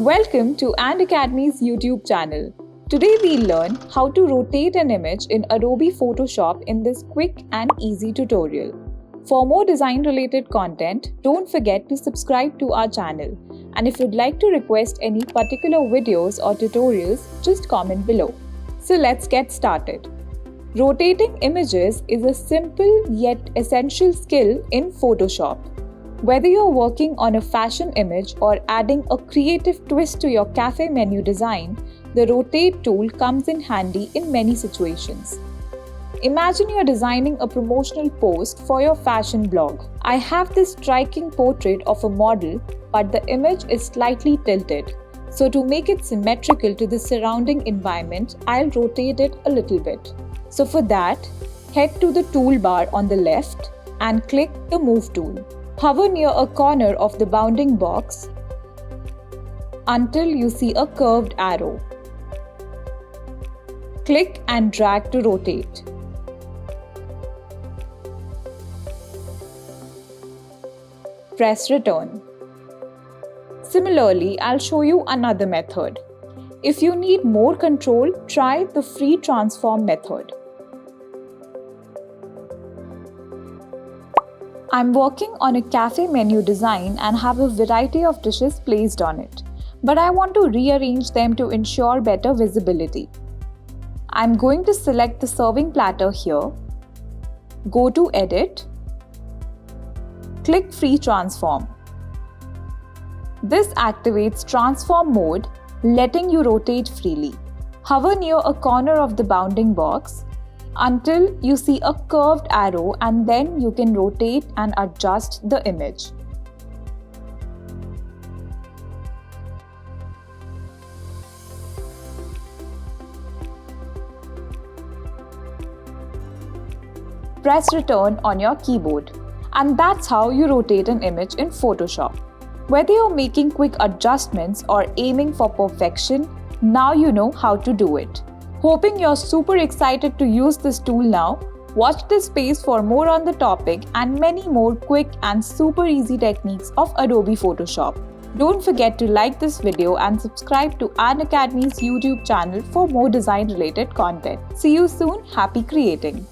Welcome to IIAD's YouTube channel. Today we'll learn how to rotate an image in Adobe Photoshop in this quick and easy tutorial. For more design-related content, don't forget to subscribe to our channel. And if you'd like to request any particular videos or tutorials, just comment below. So let's get started. Rotating images is a simple yet essential skill in Photoshop. Whether you're working on a fashion image or adding a creative twist to your cafe menu design, the Rotate tool comes in handy in many situations. Imagine you're designing a promotional post for your fashion blog. I have this striking portrait of a model, but the image is slightly tilted. So to make it symmetrical to the surrounding environment, I'll rotate it a little bit. So for that, head to the toolbar on the left and click the Move tool. Hover near a corner of the bounding box until you see a curved arrow. Click and drag to rotate. Press Return. Similarly, I'll show you another method. If you need more control, try the free transform method. I'm working on a cafe menu design and have a variety of dishes placed on it, but I want to rearrange them to ensure better visibility. I'm going to select the serving platter here, go to Edit, click Free Transform. This activates Transform mode, letting you rotate freely. Hover near a corner of the bounding box until you see a curved arrow, and then you can rotate and adjust the image. Press Return on your keyboard. And that's how you rotate an image in Photoshop. Whether you're making quick adjustments or aiming for perfection, now you know how to do it. Hoping you're super excited to use this tool now. Watch this space for more on the topic and many more quick and super easy techniques of Adobe Photoshop. Don't forget to like this video and subscribe to IIAD's YouTube channel for more design related content. See you soon. Happy creating!